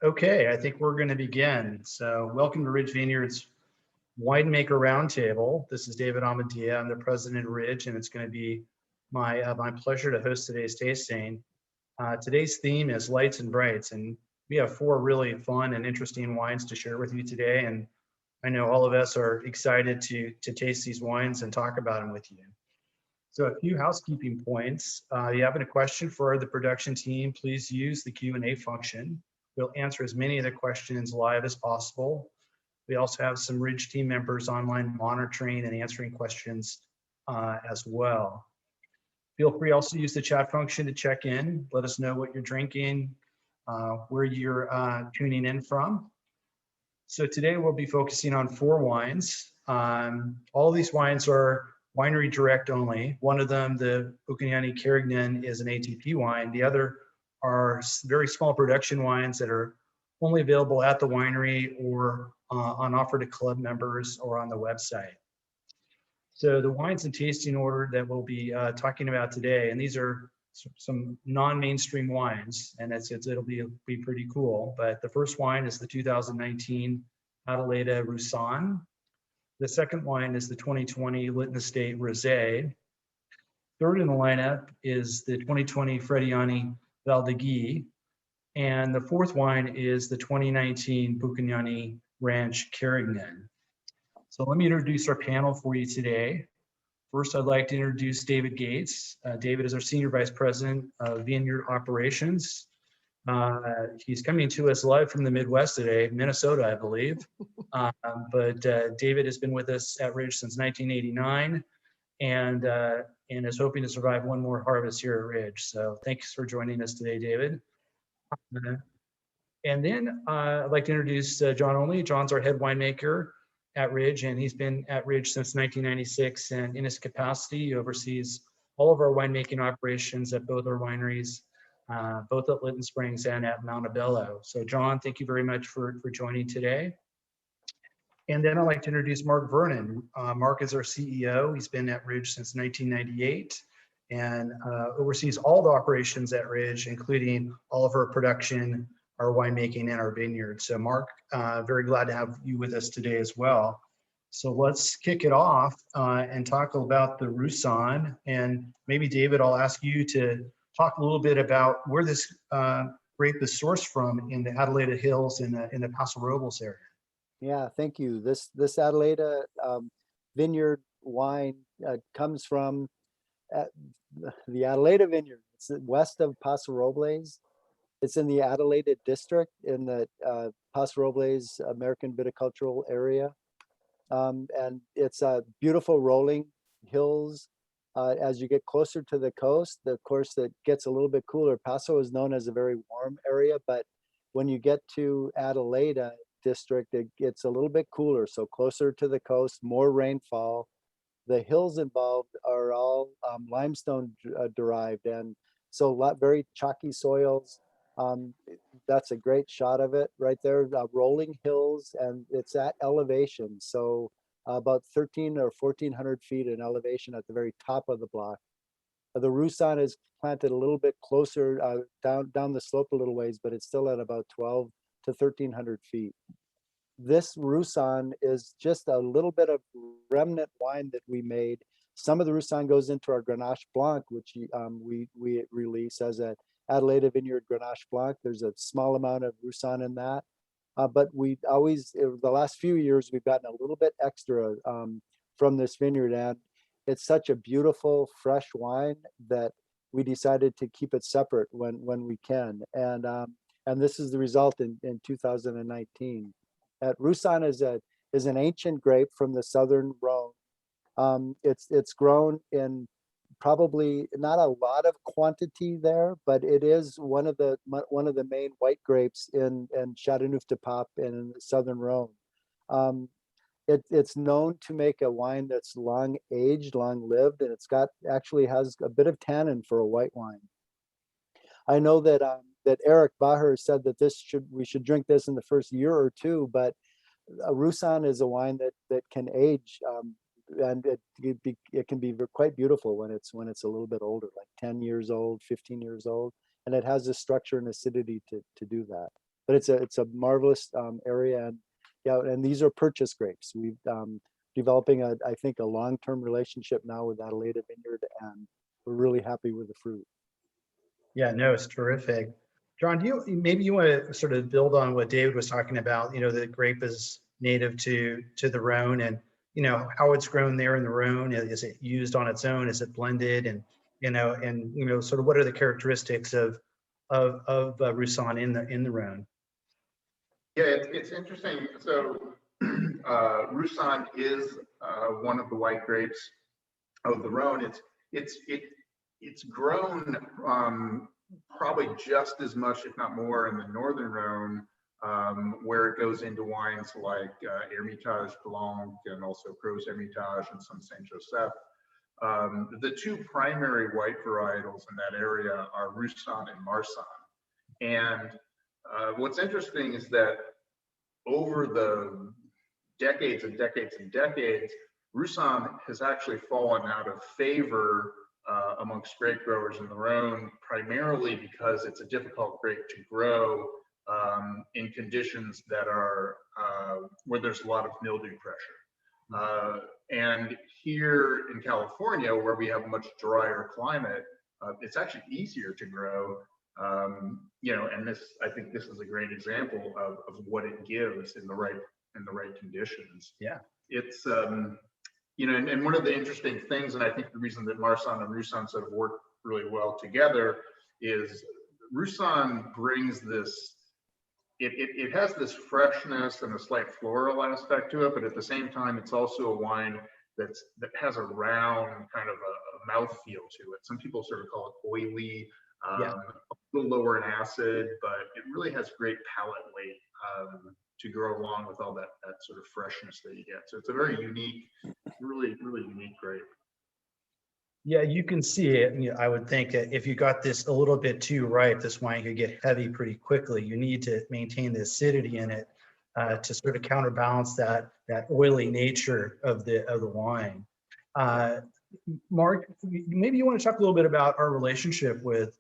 Okay, I think we're going to begin. So welcome to Ridge Vineyard's Winemaker Roundtable. This is David Amadia. I'm the president of Ridge, and it's going to be my pleasure to host today's tasting. Today's theme is Lights and Brights, and we have four really fun and interesting wines to share with you today. And I know all of us are excited to taste these wines and talk about them with you. So a few housekeeping points. If you have a question for the production team, please use the Q&A function. We'll answer as many of the questions live as possible. We also have some Ridge team members online monitoring and answering questions as well. Feel free also to use the chat function to check in. Let us know what you're drinking, where you're tuning in from. So today we'll be focusing on four wines. All these wines are winery direct only. One of them, the Buchignani Carignane, is an ATP wine. The other are very small production wines that are only available at the winery or on offer to club members or on the website. So the wines and tasting order that we'll be talking about today, and these are some non-mainstream wines, and it'll be pretty cool. But the first wine is the 2019 Adelaida Roussanne. The second wine is the 2020 Lytton Estate Rosé. Third in the lineup is the 2020 Freddiani Valdegee. And the fourth wine is the 2019 Buchignani Ranch Carignane. So let me introduce our panel for you today. First, I'd like to introduce David Gates. David is our Senior Vice President of Vineyard Operations. He's coming to us live from the Midwest today, Minnesota, I believe. But David has been with us at Ridge since 1989 and is hoping to survive one more harvest here at Ridge. So thanks for joining us today, David. And then I'd like to introduce John Olney. John's our head winemaker at Ridge, and he's been at Ridge since 1996. And in his capacity, he oversees all of our winemaking operations at both our wineries, both at Lytton Springs and at Montebello. So John, thank you very much for joining today. And then I'd like to introduce Mark Vernon. Mark is our CEO. He's been at Ridge since 1998 and oversees all the operations at Ridge, including all of our production, our winemaking, and our vineyard. So Mark, very glad to have you with us today as well. So let's kick it off and talk about the Roussanne. And maybe David, I'll ask you to talk a little bit about where this grape is sourced from in the Adelaida Hills in the Paso Robles area. Yeah, thank you. This Adelaida vineyard wine comes from the Adelaida Vineyard. It's west of Paso Robles. It's in the Adelaida district in the Paso Robles American viticultural area. And it's beautiful rolling hills. As you get closer to the coast, of course, it gets a little bit cooler. Paso is known as a very warm area, but when you get to Adelaida district, it gets a little bit cooler. So closer to the coast, more rainfall. The hills involved are all limestone derived, and so very chalky soils. That's a great shot of it right there, rolling hills, and it's at elevation. So about 13 or 1400 feet in elevation at the very top of the block. The Roussanne is planted a little bit closer down the slope a little ways, but it's still at about 12 to 1300 feet. This Roussanne is just a little bit of remnant wine that we made. Some of the Roussanne goes into our Grenache Blanc, which we release as a Adelaida Vineyard Grenache Blanc. There's a small amount of Roussanne in that. But we always, the last few years, we've gotten a little bit extra from this vineyard. And it's such a beautiful, fresh wine that we decided to keep it separate when we can. And this is the result in 2019. Roussanne is an ancient grape from the southern Rhone. It's grown in probably not a lot of quantity there, but it is one of the main white grapes in Châteauneuf-du-Pape in the southern Rhone. It's known to make a wine that's long aged, long lived, and actually has a bit of tannin for a white wine. I know that Eric Baher said that we should drink this in the first year or two, but a Roussanne is a wine that can age, and it can be quite beautiful when it's a little bit older, like 10 years old, 15 years old, and it has the structure and acidity to do that. but it's a marvelous area. And yeah, and these are purchase grapes. We've developing I think a long-term relationship now with Adelaida Vineyard, and we're really happy with the fruit. Yeah, no, it's terrific. John, maybe you want to sort of build on what David was talking about, the grape is native to the Rhone, and, how it's grown there in the Rhone. Is it used on its own? Is it blended? And, sort of what are the characteristics of Roussanne in the Rhone? Yeah, it's interesting. So Roussanne is one of the white grapes of the Rhone. It's grown probably just as much, if not more, in the northern Rhone, where it goes into wines like Hermitage Blanc and also Gros Hermitage and some Saint Joseph. The two primary white varietals in that area are Roussanne and Marsanne. And what's interesting is that over the decades and decades and decades, Roussanne has actually fallen out of favor amongst grape growers in the Rhone, primarily because it's a difficult grape to grow in conditions that are where there's a lot of mildew pressure. And here in California, where we have a much drier climate, it's actually easier to grow. And I think this is a great example of what it gives in the right conditions. Yeah, it's and one of the interesting things, and I think the reason that Marsanne and Roussanne sort of work really well together, is Roussanne brings this. It has this freshness and a slight floral aspect to it, but at the same time, it's also a wine that has a round kind of a mouthfeel to it. Some people sort of call it oily. A little lower in acid, but it really has great palate weight to go along with all that sort of freshness that you get. So it's a very unique, really unique grape. Yeah, you can see it. I would think if you got this a little bit too ripe, this wine could get heavy pretty quickly. You need to maintain the acidity in it to sort of counterbalance that oily nature of the wine. Mark, maybe you want to talk a little bit about our relationship with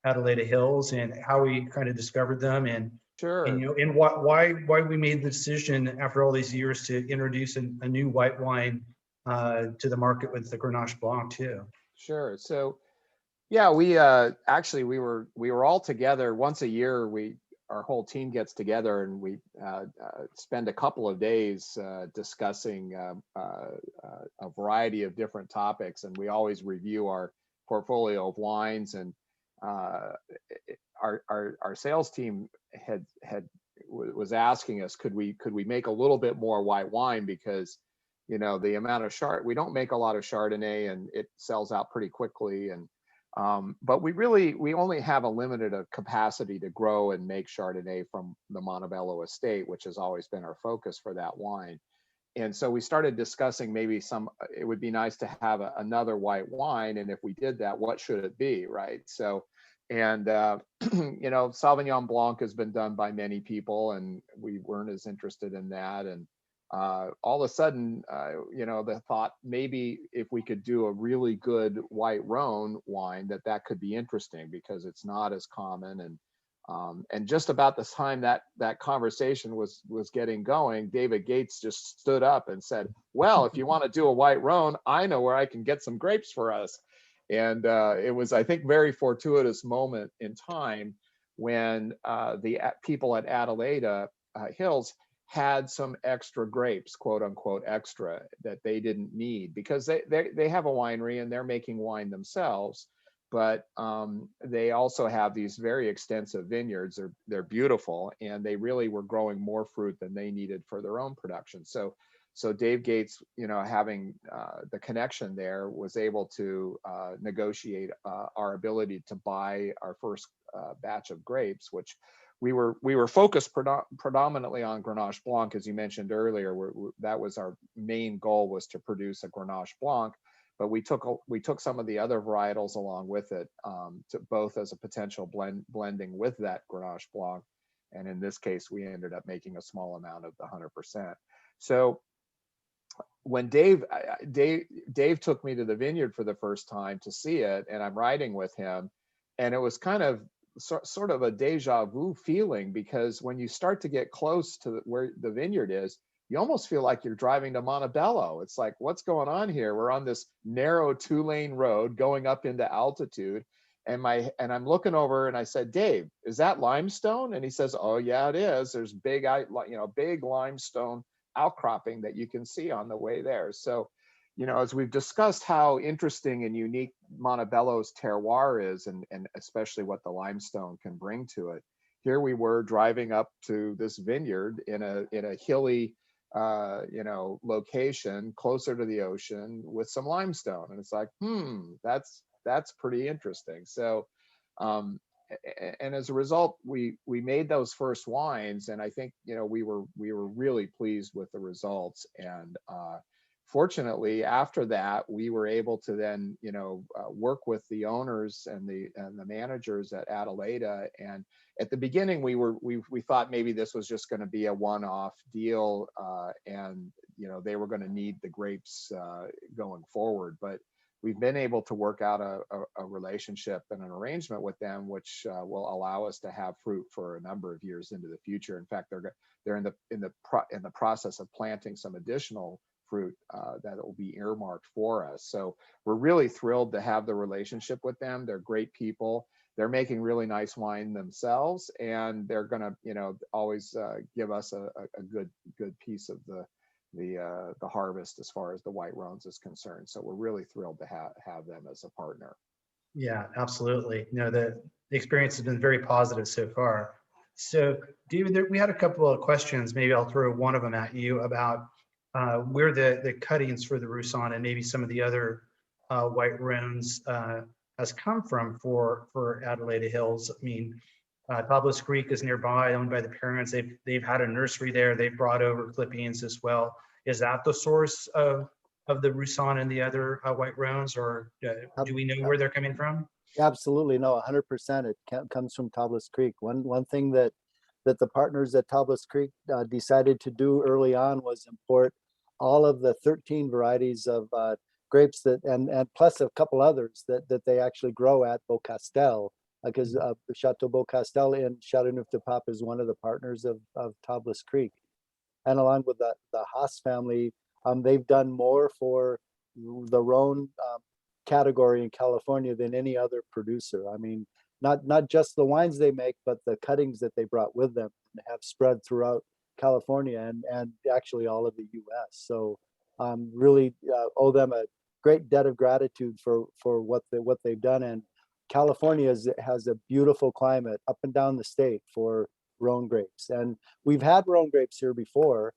Adelaida Hills and how we kind of discovered them, and sure, and why we made the decision after all these years to introduce a new white wine to the market with the Grenache Blanc too. Sure. So, yeah, we actually we were all together once a year. Our whole team gets together and we spend a couple of days discussing a variety of different topics, and we always review our portfolio of wines. And our sales team was asking us, could we make a little bit more white wine, because the amount of we don't make a lot of Chardonnay and it sells out pretty quickly, and but we only have a limited capacity to grow and make Chardonnay from the Montebello estate, which has always been our focus for that wine. And so we started discussing maybe it would be nice to have another white wine, and if we did that, what should it be, right? So, and Sauvignon Blanc has been done by many people, and we weren't as interested in that. And all of a sudden, the thought, maybe if we could do a really good white Rhone wine, that could be interesting, because it's not as common. And just about the time that conversation was getting going, David Gates just stood up and said, well, if you want to do a white Rhone, I know where I can get some grapes for us. And it was, I think, very fortuitous moment in time when the people at Adelaida Hills had some extra grapes, quote unquote extra, that they didn't need, because they have a winery and they're making wine themselves, but they also have these very extensive vineyards. They're beautiful, and they really were growing more fruit than they needed for their own production. So Dave Gates, having the connection there, was able to negotiate our ability to buy our first batch of grapes, which we were focused predominantly on Grenache Blanc, as you mentioned earlier. That was our main goal, was to produce a Grenache Blanc, but we took some of the other varietals along with it, to both as a potential blending with that Grenache Blanc, and in this case, we ended up making a small amount of the 100%. So when Dave took me to the vineyard for the first time to see it, and I'm riding with him, and it was kind of sort of a deja vu feeling, because when you start to get close to where the vineyard is, you almost feel like you're driving to Montebello. It's like, what's going on here? We're on this narrow 2-lane road going up into altitude. And I'm looking over and I said, Dave, is that limestone? And he says, oh yeah, it is. There's big limestone outcropping that you can see on the way there. So, as we've discussed how interesting and unique Montebello's terroir is, and especially what the limestone can bring to it, here we were driving up to this vineyard in a hilly, location closer to the ocean with some limestone, and it's like, that's pretty interesting. So, and as a result, we made those first wines, and I think we were really pleased with the results. And fortunately, after that, we were able to then work with the owners and the managers at Adelaida. And at the beginning, we thought maybe this was just going to be a one-off deal, and they were going to need the grapes going forward. But we've been able to work out a relationship and an arrangement with them, which will allow us to have fruit for a number of years into the future. In fact, they're in the process of planting some additional fruit that will be earmarked for us. So we're really thrilled to have the relationship with them. They're great people. They're making really nice wine themselves, and they're going to always give us a good piece of the harvest as far as the white Rhones is concerned. So we're really thrilled to have them as a partner. Yeah, absolutely. The experience has been very positive so far. So David, we had a couple of questions. Maybe I'll throw one of them at you about where the cuttings for the Roussanne and maybe some of the other white Rhones has come from for Adelaida Hills. I mean, Tablas Creek is nearby, owned by the parents. They've had a nursery there. They've brought over clippings as well. Is that the source of the Roussanne and the other white Rhones, or do we know where they're coming from? Absolutely, no, 100%. It comes from Tablas Creek. One thing that the partners at Tablas Creek decided to do early on was import all of the 13 varieties of grapes and plus a couple others that they actually grow at Beaucastel, because Chateau Beaucastel in Châteauneuf-du-Pape is one of the partners of Tablas Creek. And along with the Haas family, they've done more for the Rhone category in California than any other producer. I mean, not just the wines they make, but the cuttings that they brought with them have spread throughout California and actually all of the US. So really owe them a great debt of gratitude for what they've done. And California has a beautiful climate up and down the state for Rhone grapes. And we've had Rhone grapes here before,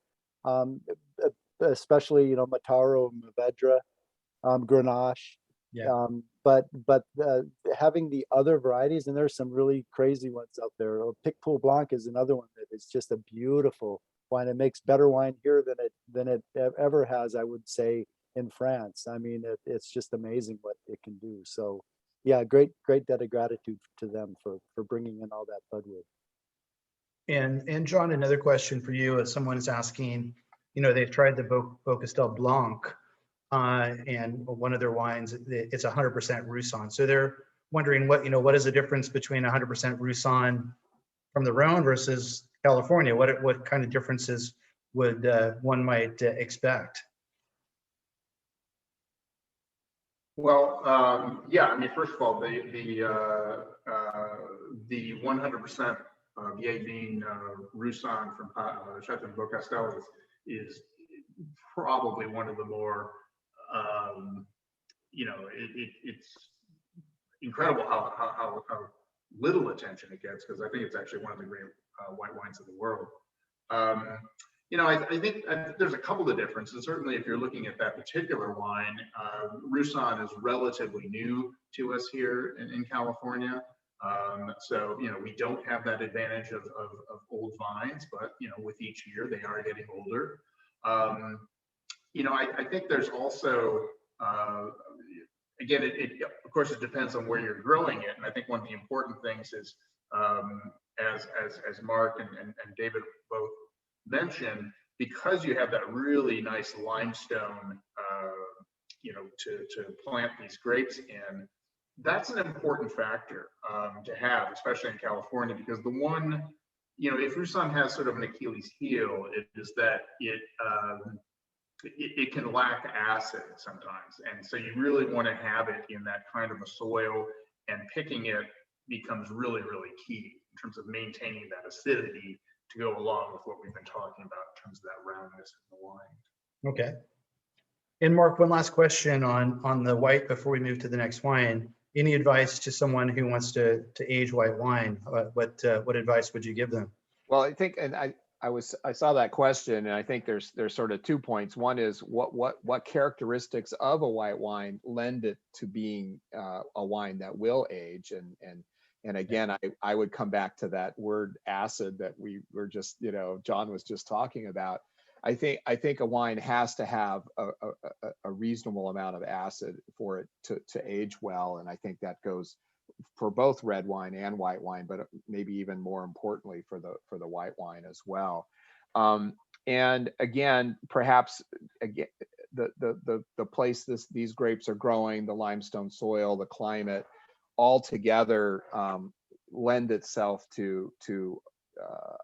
especially, Mataro, Mourvedre, Grenache. Yeah. But having the other varieties, and there's some really crazy ones out there. Picpoul Blanc is another one that is just a beautiful wine. It makes better wine here than it ever has, I would say, in France. I mean, it's just amazing what it can do. So yeah, great debt of gratitude to them for bringing in all that budwood. And John, another question for you. As someone is asking, they've tried the Beaucastel Blanc, and one of their wines, it's 100% Roussanne. So they're wondering what is the difference between 100% Roussanne from the Rhone versus California? What kind of differences would one might expect? Well, yeah. I mean, first of all, the 100% Vieille Vigne Roussanne from Chateau Beaucastel is probably one of the more it's incredible how little attention it gets, because I think it's actually one of the great white wines of the world. I think there's a couple of differences. Certainly, if you're looking at that particular wine, Roussanne is relatively new to us here in California. So, we don't have that advantage of old vines, but, with each year they are getting older. I think there's also, again, of course, it depends on where you're growing it. And I think one of the important things is, as Mark and David both mentioned, because you have that really nice limestone, to plant these grapes in, that's an important factor to have, especially in California, because the one, if Roussanne has sort of an Achilles heel, it is that it can lack acid sometimes. And so you really want to have it in that kind of a soil, and picking it becomes really, really key in terms of maintaining that acidity to go along with what we've been talking about in terms of that roundness in the wine. Okay. And Mark, one last question on the white before we move to the next wine. Any advice to someone who wants to age white wine? What advice would you give them? Well, I think, and I saw that question, and I think there's sort of 2 points. One is what characteristics of a white wine lend it to being a wine that will age, and again, I would come back to that word acid that we were just, John was just talking about. I think a wine has to have a reasonable amount of acid for it to age well, and I think that goes for both red wine and white wine, but maybe even more importantly for the white wine as well. And again, perhaps the place these grapes are growing, the limestone soil, the climate, all together lend itself to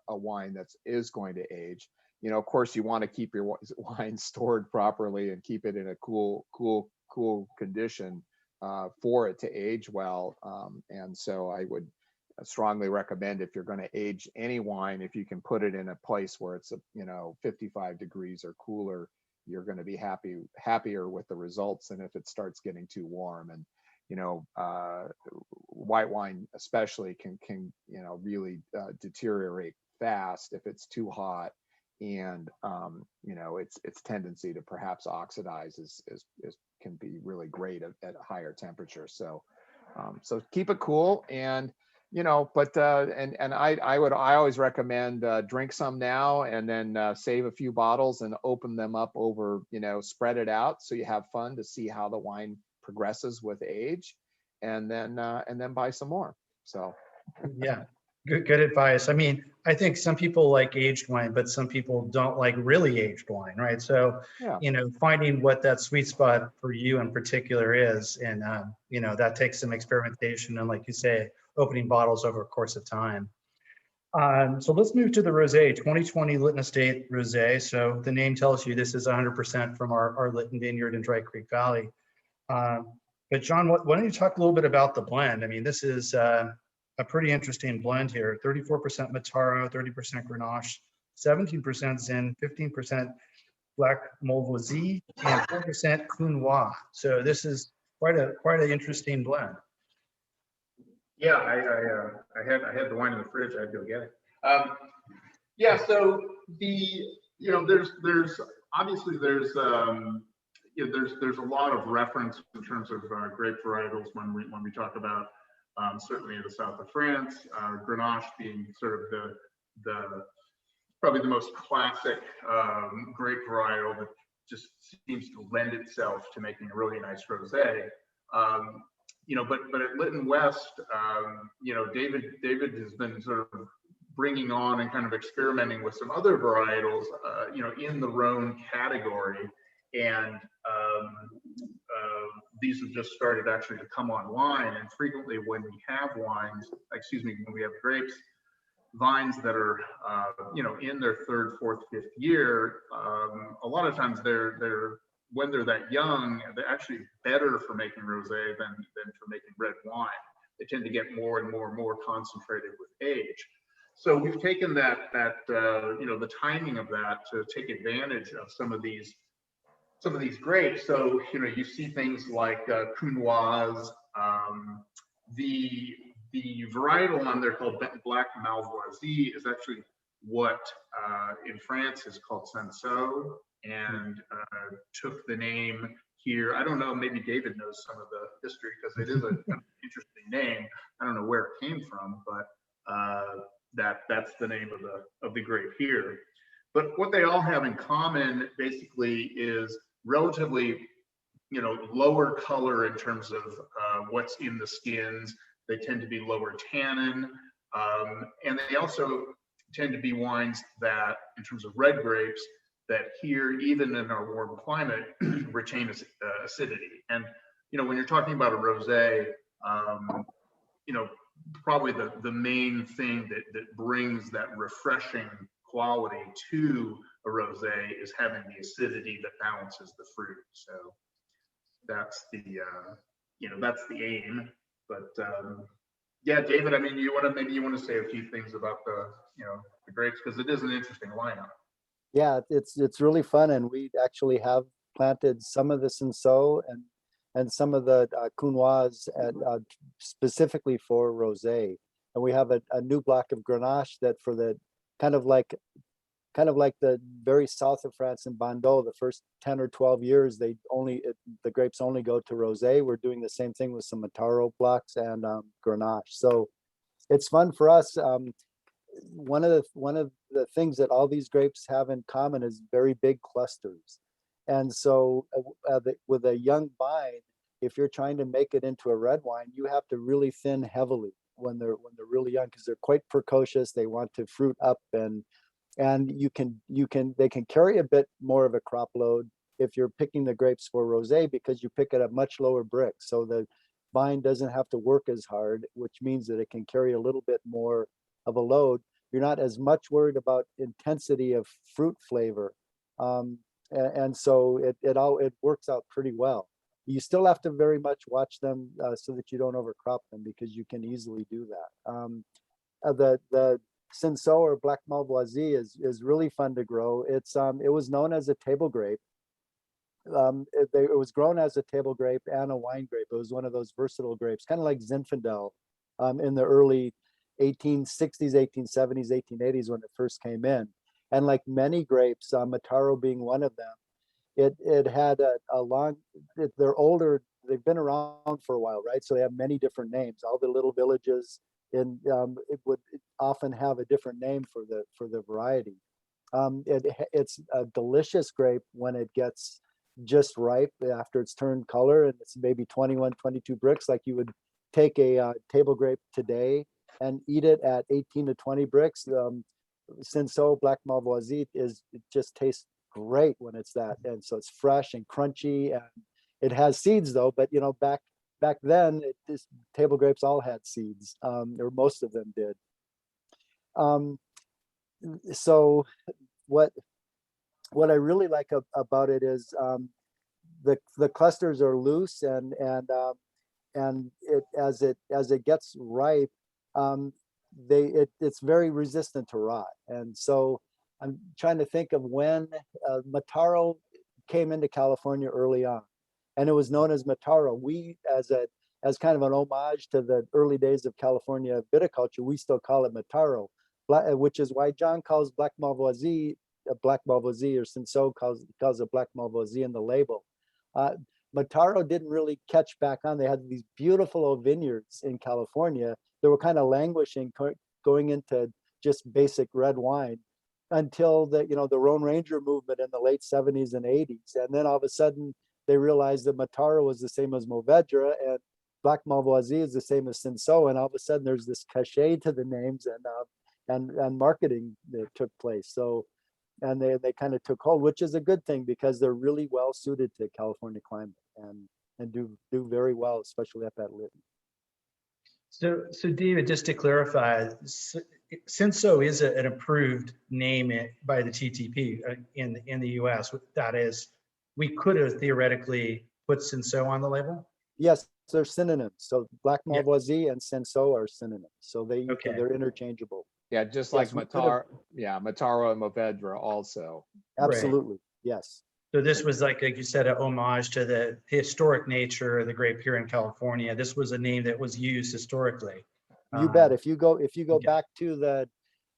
a wine that is going to age. Of course, you want to keep your wine stored properly and keep it in a cool condition for it to age well. And so I would strongly recommend, if you're going to age any wine, if you can put it in a place where it's 55 degrees or cooler, you're going to be happier with the results than if it starts getting too warm. And white wine especially can really deteriorate fast if it's too hot, and its tendency to perhaps oxidize is can be really great at higher temperatures. So keep it cool, and but I always recommend drink some now and then save a few bottles and open them up over, spread it out so you have fun to see how the wine progresses with age, and then buy some more. So Yeah, good advice. I mean, I think some people like aged wine, but some people don't like really aged wine, right? So, yeah, finding what that sweet spot for you in particular is, and that takes some experimentation and, like you say, opening bottles over a course of time. So let's move to the Rosé, 2020 Lytton Estate Rosé. So the name tells you this is 100% from our Lytton Vineyard in Dry Creek Valley. But John, why don't you talk a little bit about the blend? I mean, this is a pretty interesting blend here. 34% Mataro, 30% Grenache, 17% Zin, 15% Black Malvoisie, and 4% Clunois. So this is quite an interesting blend. Yeah, I had the wine in the fridge. I had to go get it. Yeah, so there's obviously there's a lot of reference in terms of grape varietals when we talk about certainly in the south of France, Grenache being sort of the probably the most classic grape varietal that just seems to lend itself to making a really nice rosé. But at Lytton West, David has been sort of bringing on and kind of experimenting with some other varietals, in the Rhone category, and these have just started actually to come online. And frequently, when we have grapes, vines that are in their third, fourth, fifth year, a lot of times they're when they're that young, they're actually better for making rosé than for making red wine. They tend to get more and more concentrated with age. So we've taken that the timing of that to take advantage of some of these grapes. So you see things like Clunoise, the varietal on there called Black Malvoisie is actually what in France is called Cinsault, and took the name here. I don't know, maybe David knows some of the history because it is an interesting name. I don't know where it came from, but that's the name of the grape here. But what they all have in common basically is relatively lower color in terms of what's in the skins. They tend to be lower tannin, and they also tend to be wines that, in terms of red grapes, that here, even in our warm climate, retain acidity. And when you're talking about a rosé, you know, probably the main thing that brings that refreshing quality to a rosé is having the acidity that balances the fruit. So that's the that's the aim. But yeah, David, I mean, maybe you want to say a few things about the grapes, because it is an interesting lineup. Yeah, it's really fun, and we actually have planted some of the Cinsault and some of the Counoise specifically for rosé, and we have a new block of Grenache that for the kind of like the very south of France in Bordeaux, the first 10 or 12 years, the grapes only go to rosé. We're doing the same thing with some Mataro blocks and Grenache. So it's fun for us. One of the things that all these grapes have in common is very big clusters. And so with a young vine, if you're trying to make it into a red wine, you have to really thin heavily when they're really young, because they're quite precocious. They want to fruit up, and they can carry a bit more of a crop load if you're picking the grapes for rosé, because you pick at a much lower brick. So the vine doesn't have to work as hard, which means that it can carry a little bit more of a load. You're not as much worried about intensity of fruit flavor. And so it works out pretty well. You still have to very much watch them so that you don't overcrop them, because you can easily do that. The Cinsault or Black Malvoisie is really fun to grow. It was known as a table grape. It was grown as a table grape and a wine grape. It was one of those versatile grapes, kind of like Zinfandel in the early 1860s, 1870s, 1880s when it first came in. And like many grapes, Mataro being one of them, it had a long, they're older, they've been around for a while, right? So they have many different names. All the little villages in it would often have a different name for the variety. It's a delicious grape when it gets just ripe after it's turned color, and it's maybe 21, 22 bricks. Like you would take a table grape today and eat it at 18 to 20 bricks. Cinsault Black Malvoisie it just tastes great when it's that, and so it's fresh and crunchy, and it has seeds though. But back then, table grapes all had seeds, or most of them did. So what I really like about it is the clusters are loose, and it as it gets ripe, it's very resistant to rot. And so I'm trying to think of when Mataro came into California early on, and it was known as Mataro. We, as kind of an homage to the early days of California viticulture, we still call it Mataro, which is why John calls Black Malvoisie or Cinsault calls it Black Malvoisie in the label. Mataro didn't really catch back on. They had these beautiful old vineyards in California that were kind of languishing, going into just basic red wine, until the Rhone Ranger movement in the late 70s and 80s. And then all of a sudden they realized that Mataro was the same as Mourvèdre and Black Malvoisie is the same as Cinsault. And all of a sudden there's this cachet to the names, and marketing that took place. So, and they kind of took hold, which is a good thing, because they're really well suited to California climate and do very well, especially up at Lytton. So David, just to clarify, Cinsault is an approved name by the TTP in the U.S. That is, we could have theoretically put Cinsault on the label. Yes, they're synonyms. So Black Malvoisie and Cinsault are synonyms. So they're interchangeable. Yeah, just like Mataro and Mourvèdre also. Absolutely, right. Yes. So this was like you said, a homage to the historic nature of the grape here in California. This was a name that was used historically. You bet. If you go back to the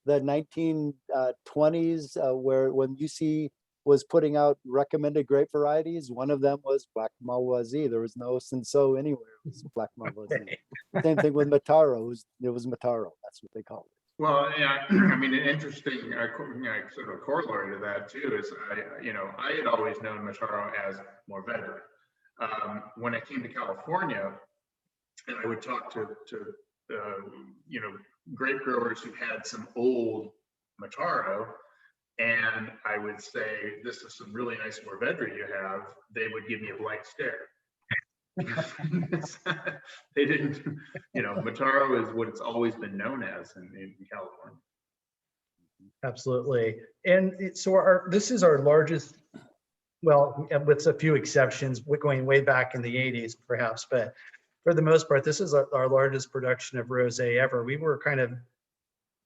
1920s, when UC was putting out recommended grape varieties, one of them was Black Malvoisie. There was no Cinsault anywhere. It was Black Malvoisie. Okay. Same thing with Mataro. It was Mataro. That's what they called it. Well, yeah, I mean, an interesting sort of corollary to that too is, I had always known Mataro as Mourvèdre. When I came to California, and I would talk to grape growers who had some old Mataro, and I would say, "This is some really nice Mourvèdre you have." They would give me a blank stare. They didn't, Mataro is what it's always been known as in California. Absolutely. And so this is our largest, well, with a few exceptions, we're going way back in the 80s perhaps, but for the most part, this is our largest production of rosé ever. We weren't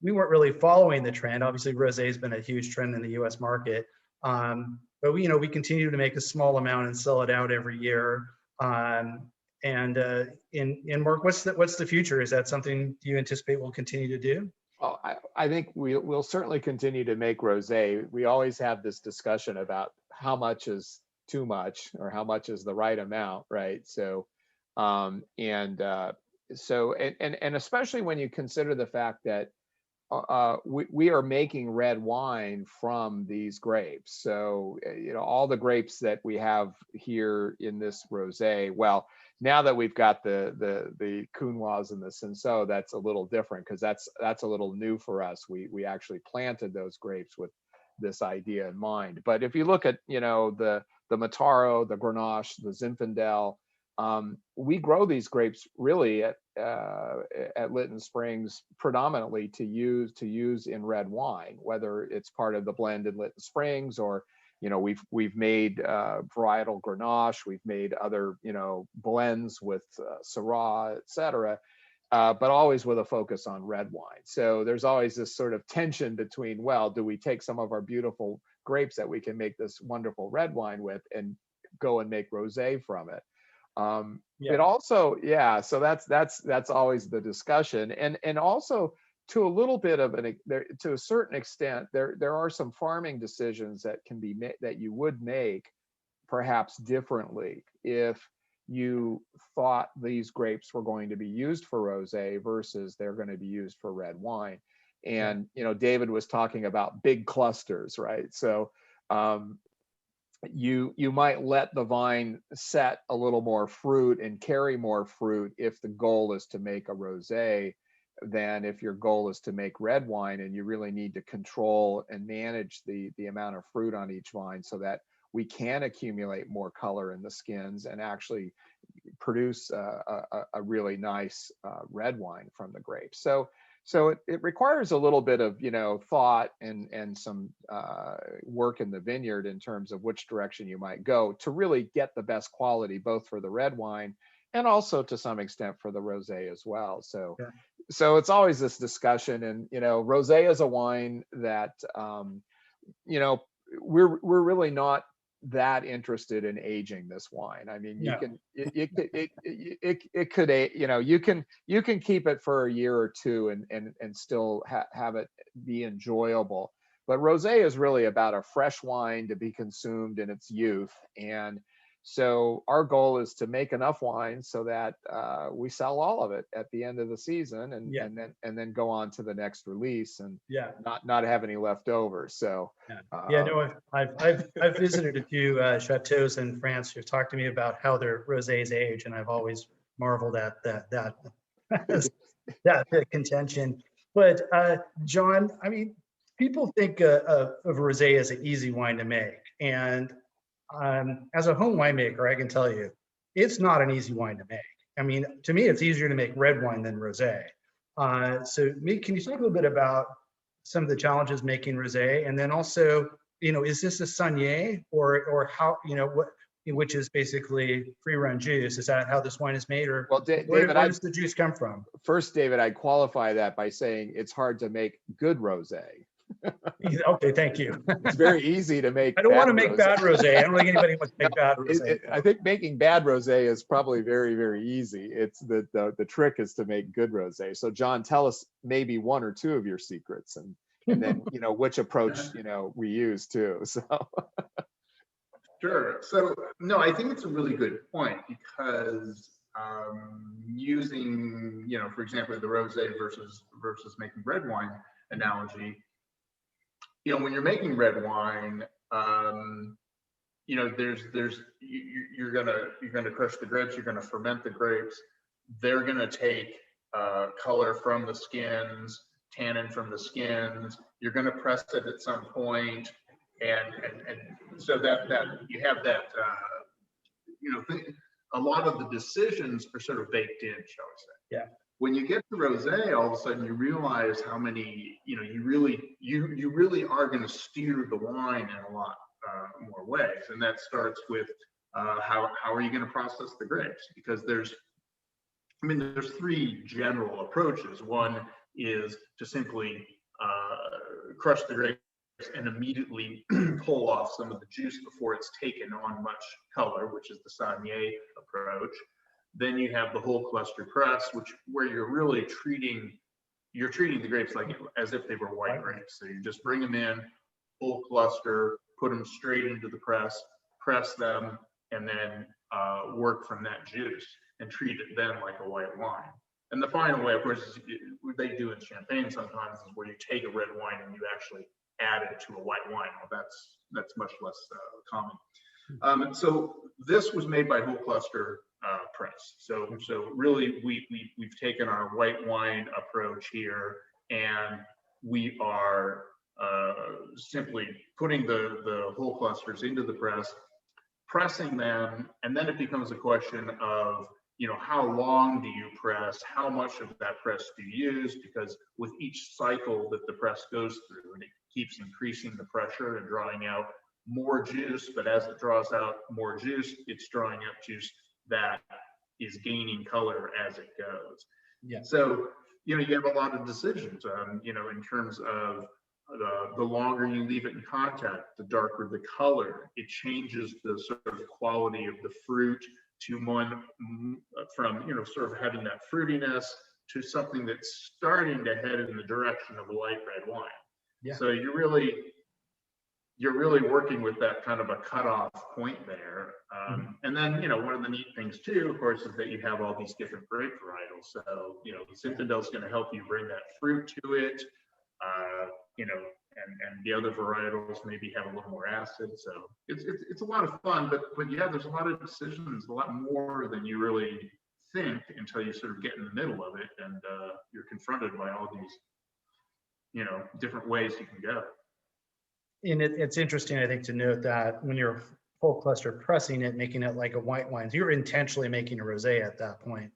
really following the trend. Obviously, rosé has been a huge trend in the U.S. market, but we continue to make a small amount and sell it out every year. And Mark, what's the future? Is that something you anticipate we'll continue to do? Well, I think we'll certainly continue to make rosé. We always have this discussion about how much is too much or how much is the right amount, right? So, and especially when you consider the fact that we are making red wine from these grapes. So, all the grapes that we have here in this rosé, well, now that we've got the Counoise and the Cinsault, that's a little different because that's a little new for us. We actually planted those grapes with this idea in mind. But if you look at, the Mataro, the Grenache, the Zinfandel, we grow these grapes really at Lytton Springs predominantly to use in red wine, whether it's part of the blend in Lytton Springs or we've made varietal Grenache, we've made other blends with Syrah, etc. But always with a focus on red wine. So there's always this sort of tension between, well, do we take some of our beautiful grapes that we can make this wonderful red wine with and go and make rosé from it? It also, so that's always the discussion, and also to a little bit of to a certain extent, there are some farming decisions that can be made that you would make perhaps differently if you thought these grapes were going to be used for rosé versus they're going to be used for red wine. And David was talking about big clusters, right? So you might let the vine set a little more fruit and carry more fruit if the goal is to make a rosé than if your goal is to make red wine, and you really need to control and manage the amount of fruit on each vine so that we can accumulate more color in the skins and actually produce a really nice red wine from the grapes. So it requires a little bit of thought and some work in the vineyard in terms of which direction you might go to really get the best quality, both for the red wine and also to some extent for the rosé as well. So it's always this discussion, and rosé is a wine that we're really not that interested in aging this wine. I mean, you can keep it for a year or two and still have it be enjoyable. But rosé is really about a fresh wine to be consumed in its youth, and so our goal is to make enough wine so that we sell all of it at the end of the season, and then go on to the next release and not have any left over. So I've visited a few chateaus in France who've talked to me about how their rosés age, and I've always marveled at that contention. But John, I mean, people think of rosé as an easy wine to make, and as a home winemaker, I can tell you, it's not an easy wine to make. I mean, to me, it's easier to make red wine than rosé. So can you talk a little bit about some of the challenges making rosé, and then also, is this a Saunier or how, which is basically free-run juice? Is that how this wine is made, or David, where does the juice come from? First, David, I'd qualify that by saying it's hard to make good rosé. Okay, thank you. It's very easy to make. I don't want to make bad rosé. I don't think anybody wants to make bad rosé. I think making bad rosé is probably very, very easy. It's the trick is to make good rosé. So John, tell us maybe one or two of your secrets, and then which approach we use too. So sure. So no, I think it's a really good point, because using for example the rosé versus making red wine analogy. When you're making red wine, you're gonna crush the grapes, you're gonna ferment the grapes. They're gonna take color from the skins, tannin from the skins. You're gonna press it at some point, and so that you have that a lot of the decisions are sort of baked in, shall we say. Yeah. When you get to rosé, all of a sudden you realize how many, you really are going to steer the wine in a lot more ways, and that starts with how are you going to process the grapes? Because there's three general approaches. One is to simply crush the grapes and immediately pull off some of the juice before it's taken on much color, which is the Saignée approach. Then you have the whole cluster press, where you're really treating the grapes like as if they were white grapes. So you just bring them in, full cluster, put them straight into the press them, and then work from that juice and treat it then like a white wine. And the final way, of course, is what they do in Champagne sometimes, is where you take a red wine and you actually add it to a white wine. Well, that's much less common. So this was made by whole cluster press. So really, we've taken our white wine approach here, and we are simply putting the whole clusters into the press, pressing them, and then it becomes a question of, how long do you press? How much of that press do you use? Because with each cycle that the press goes through, and it keeps increasing the pressure and drawing out more juice, but as it draws out more juice, it's drawing out juice that is gaining color as it goes. Yeah. So, you have a lot of decisions, in terms of the longer you leave it in contact, the darker the color. It changes the sort of quality of the fruit to one from, sort of having that fruitiness to something that's starting to head in the direction of a light red wine. Yeah. So you're really working with that kind of a cutoff point there. And then, one of the neat things too, of course, is that you have all these different grape varietals. So, the Zinfandel is going to help you bring that fruit to it, and the other varietals maybe have a little more acid. So it's a lot of fun, but yeah, there's a lot of decisions, a lot more than you really think until you sort of get in the middle of it, and you're confronted by all these, different ways you can go. And it's interesting, I think, to note that when you're full cluster pressing it, making it like a white wine, you're intentionally making a rosé at that point.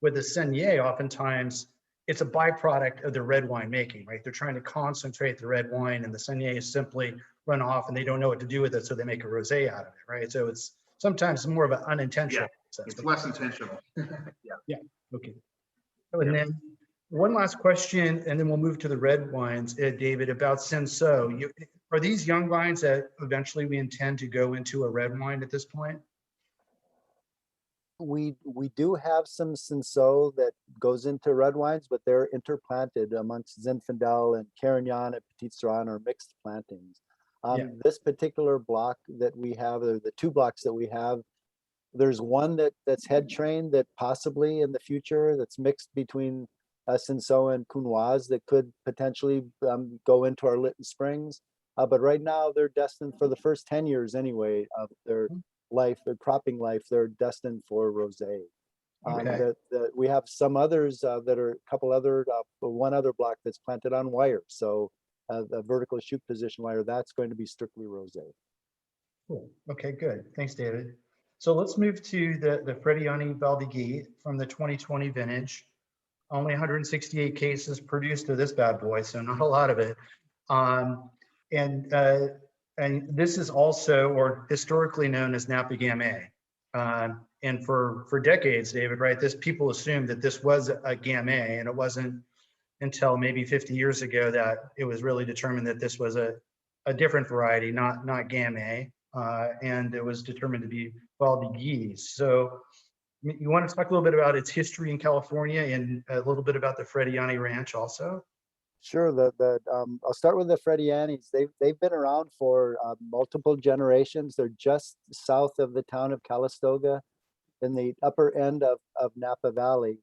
With the Saignée, oftentimes it's a byproduct of the red wine making, right? They're trying to concentrate the red wine, and the Saignée is simply run off, and they don't know what to do with it, so they make a rosé out of it, right? So it's sometimes more of an unintentional process. It's less intentional. Yeah. Okay. And then one last question, and then we'll move to the red wines, David, about Cinsault. Are these young vines that eventually we intend to go into a red wine at this point? We do have some Cinsault that goes into red wines, but they're interplanted amongst Zinfandel and Carignane and Petit Sirah are mixed plantings. This particular block that we have, or the two blocks that we have, there's one that's head trained that possibly in the future that's mixed between Cinsault and Counoise that could potentially go into our Lytton Springs. But right now they're destined for the first 10 years anyway of their life, their cropping life, they're destined for rosé. Okay. We have some others that are a couple other, one other block that's planted on wire. So the vertical shoot position wire, that's going to be strictly rosé. Cool. Okay, good. Thanks, David. So let's move to the Freddiani Valdegee from the 2020 vintage. Only 168 cases produced of this bad boy, so not a lot of it. And this is also, or historically known as Napa Gamay. And for decades, David, right, people assumed that this was a Gamay, and it wasn't until maybe 50 years ago that it was really determined that this was a different variety, not Gamay, and it was determined to be Valdiguié. So you want to talk a little bit about its history in California and a little bit about the Frediani Ranch also? Sure. I'll start with the Fredianis. They've been around for multiple generations. They're just south of the town of Calistoga, in the upper end of Napa Valley,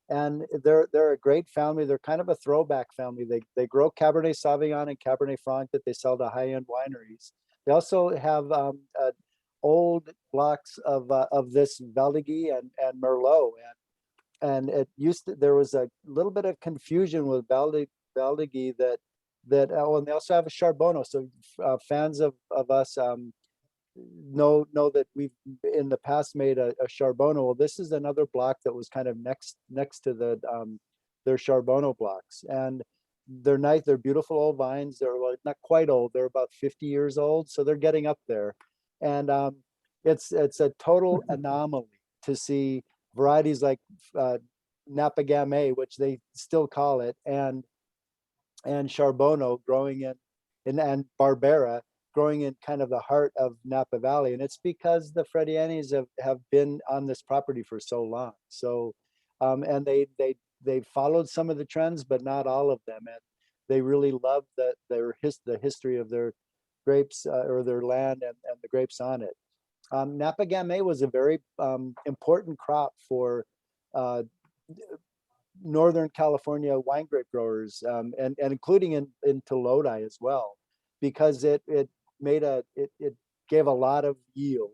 and they're a great family. They're kind of a throwback family. They grow Cabernet Sauvignon and Cabernet Franc that they sell to high-end wineries. They also have old blocks of this Valdegee and Merlot, and there was a little bit of confusion with Valdegee that and they also have a Charbonneau. So fans of us know that we've in the past made a Charbonneau. Well, this is another block that was kind of next to their Charbonneau blocks, and they're nice. They're beautiful old vines. They're like not quite old. They're about 50 years old, so they're getting up there. And it's a total anomaly to see varieties like Napa Gamay, which they still call it, and Charbonneau growing and Barbera growing in kind of the heart of Napa Valley. And it's because the Fredianis have been on this property for so long. So, and they followed some of the trends, but not all of them. And they really love the history of their grapes or their land and the grapes on it. Napa Gamay was a very important crop for Northern California wine grape growers, and including into Lodi as well, because it gave a lot of yield,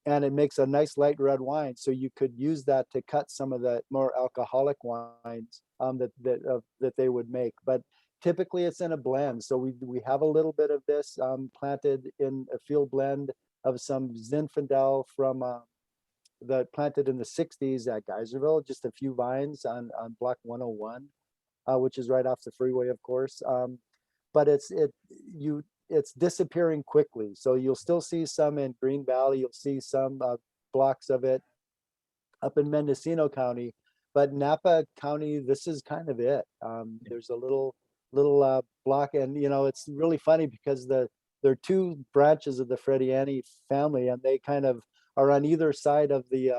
and it makes a nice light red wine. So you could use that to cut some of the more alcoholic wines that they would make. But typically it's in a blend. So we have a little bit of this planted in a field blend of some Zinfandel from that planted in the 60s at Geyserville, just a few vines on block 101, which is right off the freeway, of course. But it's disappearing quickly. So you'll still see some in Green Valley. You'll see some blocks of it up in Mendocino County, but Napa County, this is kind of it. There's a little block, and it's really funny because there are two branches of the Frediani family, and they kind of are on either side of the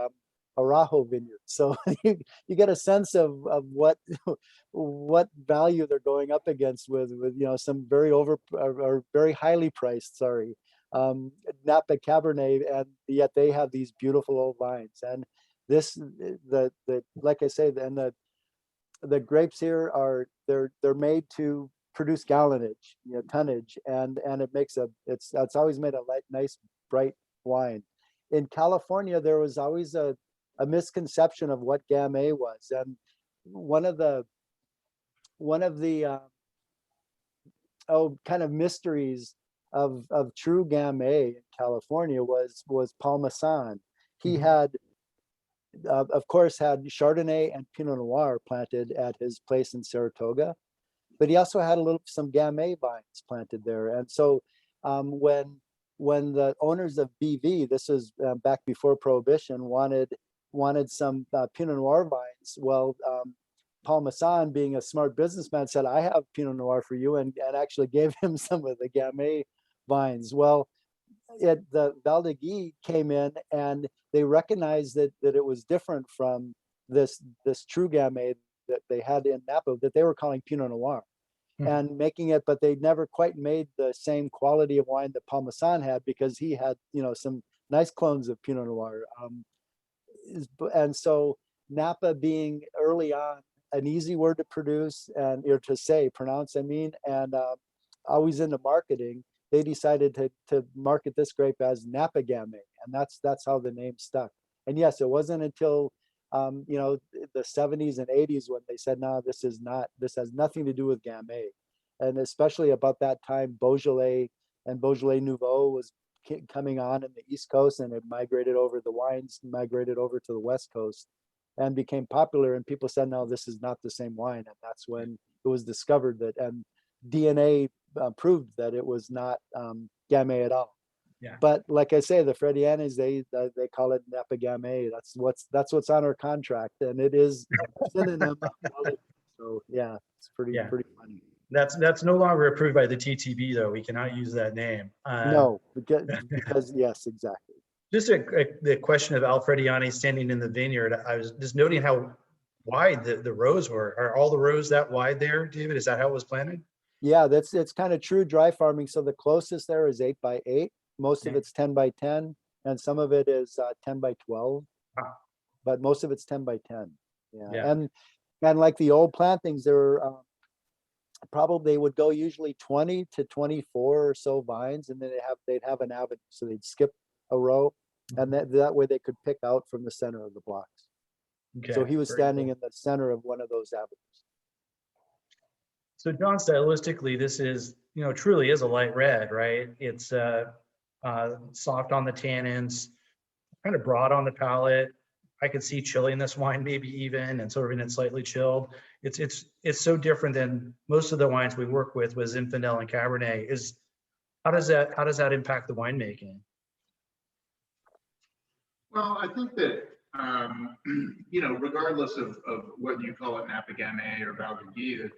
Arajo vineyard. So you get a sense of what value they're going up against with some very or very highly priced, Napa Cabernet, and yet they have these beautiful old vines. And this like I say, and the grapes here they're made to produce gallonage, tonnage, and it makes it's always made a nice bright wine. In California, there was always a misconception of what Gamay was, and one of the kind of mysteries of true Gamay in California was Paul Masson. He had, of course, had Chardonnay and Pinot Noir planted at his place in Saratoga, but he also had some Gamay vines planted there. And so when the owners of BV, this is back before Prohibition, wanted some Pinot Noir vines, well, Paul Masson, being a smart businessman, said, "I have Pinot Noir for you," and actually gave him some of the Gamay vines. Well, the Valdegee came in, and they recognized that it was different from this true Gamay that they had in Napa, that they were calling Pinot Noir, and making it, but they never quite made the same quality of wine that Paul Masson had, because he had some nice clones of Pinot Noir. And so Napa, being early on an easy word to produce and or to pronounce, and always into marketing, they decided to market this grape as Napa Gamay, and that's how the name stuck. And yes, it wasn't until the 70s and 80s when they said, "No, this has nothing to do with Gamay." And especially about that time, Beaujolais and Beaujolais Nouveau was coming on in the East Coast, and it migrated over to the West Coast and became popular. And people said, "No, this is not the same wine." And that's when it was discovered that, and DNA proved that it was not Gamay at all. Yeah. But like I say, the Fredianis, they call it Napa Gamay. That's what's on our contract, and it is synonym. So yeah, it's pretty funny. That's no longer approved by the TTB, though. We cannot use that name. No, because yes, exactly. Just the question of Al Frediani standing in the vineyard. I was just noting how wide the rows were. Are all the rows that wide there, David? Is that how it was planted? Yeah, it's kind of true dry farming. So the closest there is 8 by 8. Most of it's 10 by 10, and some of it is 10 by 12. Wow. But most of it's 10 by 10. Yeah. And like the old plantings, there probably they would go usually 20 to 24 or so vines, and then they'd have an avenue, so they'd skip a row, and that way they could pick out from the center of the blocks. Okay, so he was standing in the center of one of those avenues. So John, stylistically, this is truly is a light red, right? It's soft on the tannins, kind of broad on the palate. I could see chilling this wine maybe even, and serving it slightly chilled. It's so different than most of the wines we work with Zinfandel and Cabernet. How does that impact the winemaking? Well, I think that, regardless of whether you call it Napa Gamay or Valdiguié,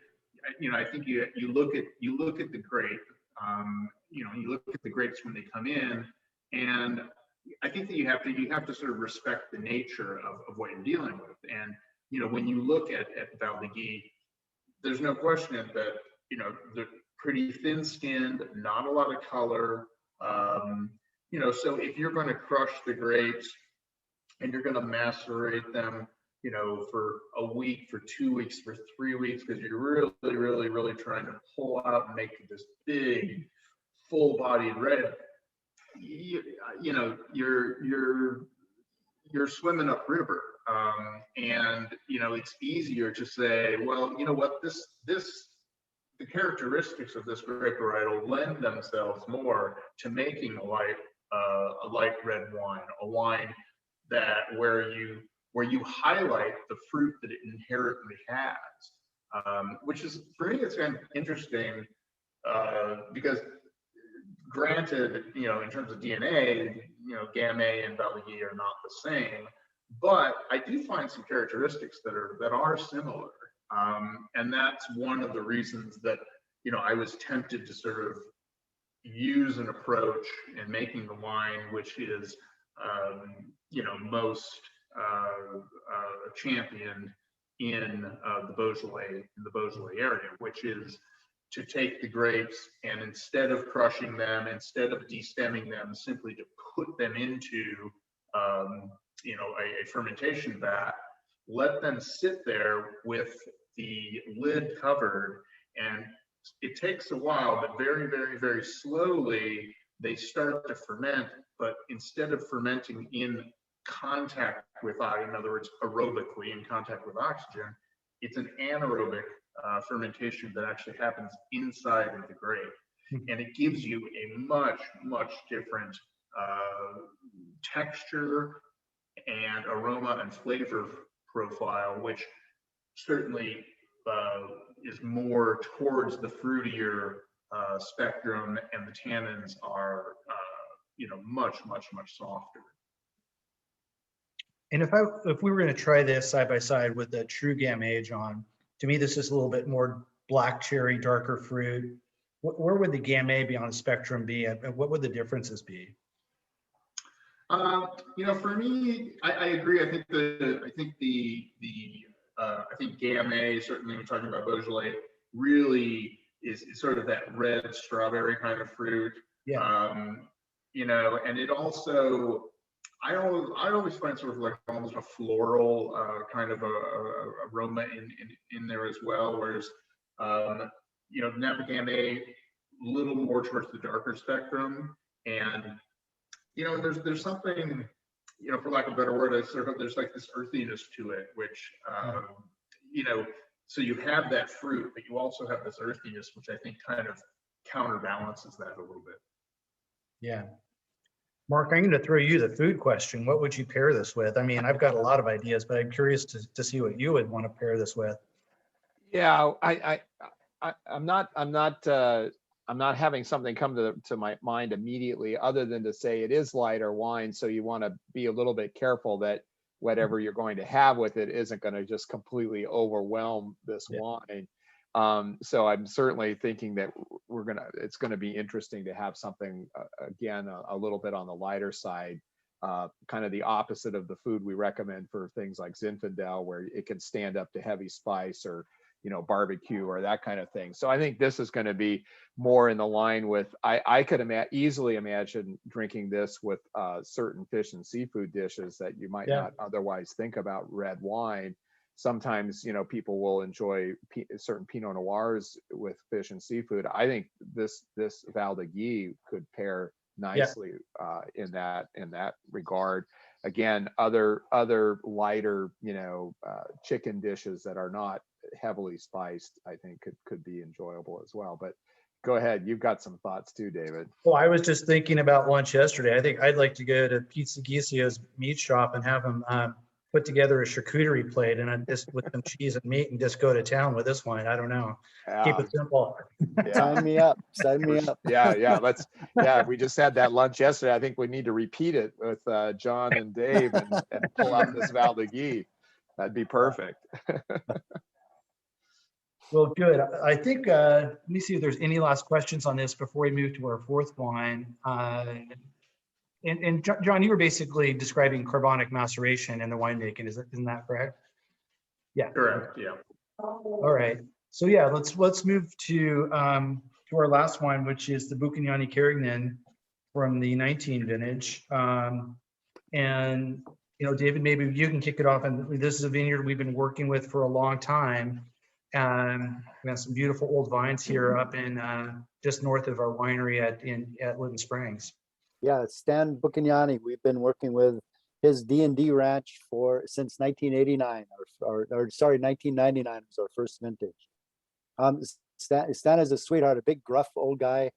I think you look at the grape, you look at the grapes when they come in, and I think that you have to sort of respect the nature of what you're dealing with. And, when you look at Valdegee, there's no question that, they're pretty thin skinned, not a lot of color. So if you're going to crush the grapes and you're going to macerate them, for a week, for 2 weeks, for 3 weeks, because you're really, really, really trying to pull out and make this big, full-bodied red, you're swimming upriver, and it's easier to say, well, you know what, the characteristics of this grape varietal lend themselves more to making a light red wine, a wine that where you highlight the fruit that it inherently has, which is, for me, it's kind of interesting, because granted, in terms of DNA, Gamay and Valdiguié are not the same, but I do find some characteristics that are similar, and that's one of the reasons that I was tempted to sort of use an approach in making the wine, which is most championed in the Beaujolais area, which is to take the grapes and instead of crushing them, instead of destemming them, simply to put them into a fermentation vat, let them sit there with the lid covered, and it takes a while, but very, very, very slowly they start to ferment. But instead of fermenting in contact with, in other words, aerobically in contact with oxygen, it's an anaerobic fermentation that actually happens inside of the grape. And it gives you a much, much different texture and aroma and flavor profile, which certainly is more towards the fruitier spectrum, and the tannins are, much, much, much softer. And if we were going to try this side by side with the true Gamay John, to me this is a little bit more black cherry, darker fruit. Where would the Gamay be on the spectrum be, and what would the differences be? For me, I agree. I think Gamay, certainly when talking about Beaujolais, really is sort of that red strawberry kind of fruit. Yeah. And it also, I always find sort of like almost a floral kind of a aroma in there as well. Whereas, Napa Gamay, a little more towards the darker spectrum, and there's something, for lack of a better word, there's like this earthiness to it, which so you have that fruit, but you also have this earthiness, which I think kind of counterbalances that a little bit. Yeah. Mark, I'm going to throw you the food question. What would you pair this with? I mean, I've got a lot of ideas, but I'm curious to see what you would want to pair this with. Yeah, I'm not having something come to my mind immediately, other than to say it is lighter wine, so you want to be a little bit careful that whatever you're going to have with it isn't going to just completely overwhelm this wine. So I'm certainly thinking that it's going to be interesting to have something, again, a little bit on the lighter side, kind of the opposite of the food we recommend for things like Zinfandel, where it can stand up to heavy spice or, barbecue or that kind of thing. So I think this is going to be more in the line with, I could easily imagine drinking this with certain fish and seafood dishes that you might not otherwise think about red wine. Sometimes, people will enjoy certain Pinot Noirs with fish and seafood. I think this Valdegee could pair nicely in that regard. Again, other lighter, chicken dishes that are not heavily spiced, I think could be enjoyable as well. But Go ahead. You've got some thoughts too, David. Well, I was just thinking about lunch yesterday. I think I'd like to go to Pizza Gisio's meat shop and have them put together a charcuterie plate and just with some cheese and meat and just go to town with this wine. I don't know. Keep Yeah, it simple. yeah. Sign me up. Sign me up. Yeah. We just had that lunch yesterday. I think we need to repeat it with John and Dave and pull out this Valdegee. That'd be perfect. Well, good. I think, let me see if there's any last questions on this before we move to our fourth wine. And John, you were basically describing carbonic maceration in the winemaking. Isn't that correct? Yeah. Correct, yeah. All right. So yeah, let's move to our last wine, which is the Buchignani Carignane from the 19 vintage. And David, maybe you can kick it off. And this is a vineyard we've been working with for a long time. And we have some beautiful old vines here up in just north of our winery at Lytton Springs. Yeah, Stan Buchignani. We've been working with his D&D ranch since 1989, or sorry, 1999 was our first vintage. Stan is a sweetheart, a big gruff old guy.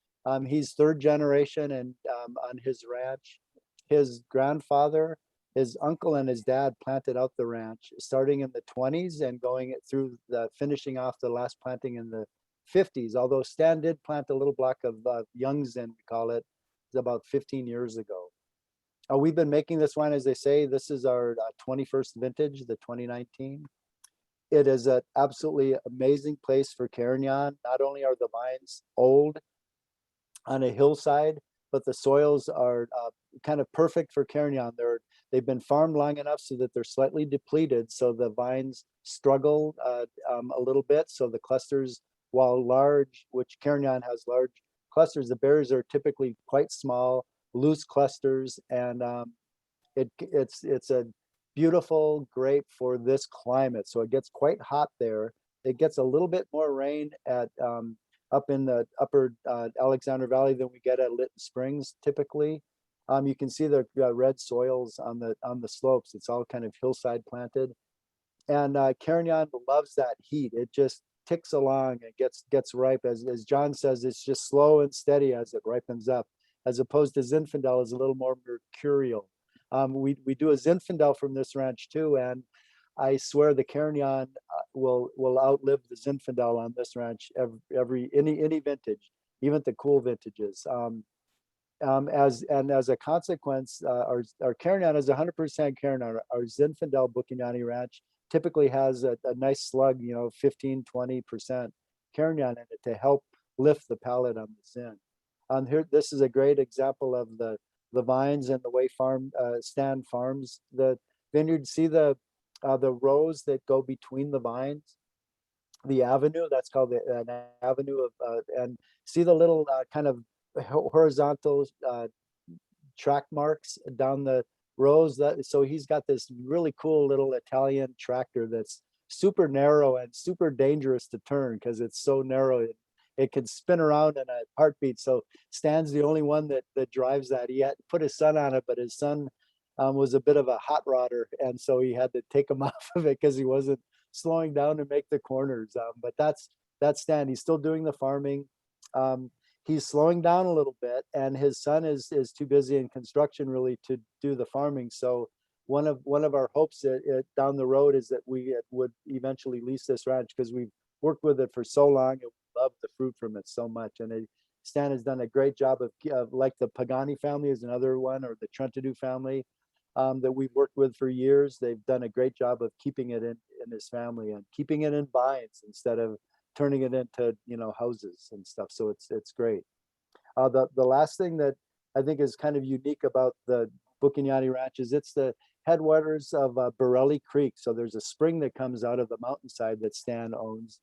He's third generation and on his ranch. His grandfather, his uncle, and his dad planted out the ranch starting in the 20s and going through finishing off the last planting in the 50s. Although Stan did plant a little block of Young's, we call it, about 15 years ago. We've been making this wine, as they say. This is our 21st vintage, the 2019. It is an absolutely amazing place for Carignane. Not only are the vines old on a hillside, but the soils are kind of perfect for Carignane. They've been farmed long enough so that they're slightly depleted, so the vines struggle a little bit. So the clusters, while large, which Carignane has large clusters, the berries are typically quite small, loose clusters, and it's a beautiful grape for this climate. So it gets quite hot there. It gets a little bit more rain at up in the upper Alexander Valley than we get at Lytton Springs typically. You can see the red soils on the slopes. It's all kind of hillside planted, and Carignane loves that heat. It just ticks along and gets ripe. As John says, it's just slow and steady as it ripens up, as opposed to Zinfandel is a little more mercurial. We do a Zinfandel from this ranch too, and I swear the Carignane will outlive the Zinfandel on this ranch any vintage, even the cool vintages. As a consequence, our Carignane is 100% Carignane. Our Zinfandel Buchignani ranch typically has a nice slug, 15, 20% Carignane in it to help lift the palate on the Zin. Here, this is a great example of the vines and the way Stan farms the vineyard. See the rows that go between the vines, the avenue, that's called an avenue of, and see the little kind of horizontal track marks down the rows. So he's got this really cool little Italian tractor that's super narrow and super dangerous to turn because it's so narrow. It can spin around in a heartbeat. So Stan's the only one that drives that. He had put his son on it, but his son was a bit of a hot rodder, and so he had to take him off of it because he wasn't slowing down to make the corners. But that's Stan. He's still doing the farming. He's slowing down a little bit, and his son is too busy in construction really to do the farming. So one of our hopes down the road is that we would eventually lease this ranch because we've worked with it for so long and we love the fruit from it so much. And Stan has done a great job of like the Pagani family is another one, or the Trentadue family that we've worked with for years. They've done a great job of keeping it in his family and keeping it in vines instead of turning it into houses and stuff. So it's great. The last thing that I think is kind of unique about the Buchignani Ranch is it's the headwaters of Borelli Creek. So there's a spring that comes out of the mountainside that Stan owns,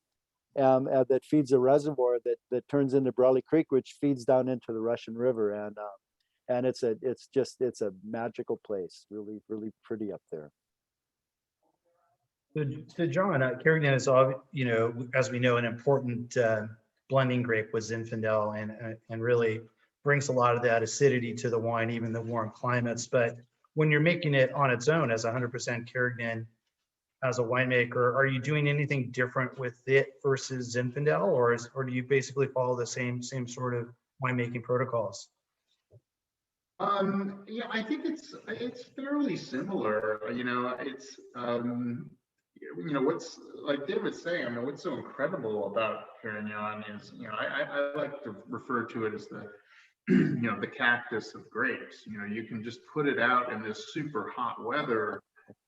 that feeds a reservoir that turns into Borelli Creek, which feeds down into the Russian River, and it's a magical place. Really, really pretty up there. So John, Carignane is, as we know, an important blending grape with Zinfandel, and really brings a lot of that acidity to the wine, even the warm climates. But when you're making it on its own as 100% Carignane, as a winemaker. Are you doing anything different with it versus Zinfandel, or do you basically follow the same sort of winemaking protocols? Yeah, I think it's fairly similar. What's like David's saying. I mean, what's so incredible about Carignan is, I like to refer to it as the, the cactus of grapes. You can just put it out in this super hot weather,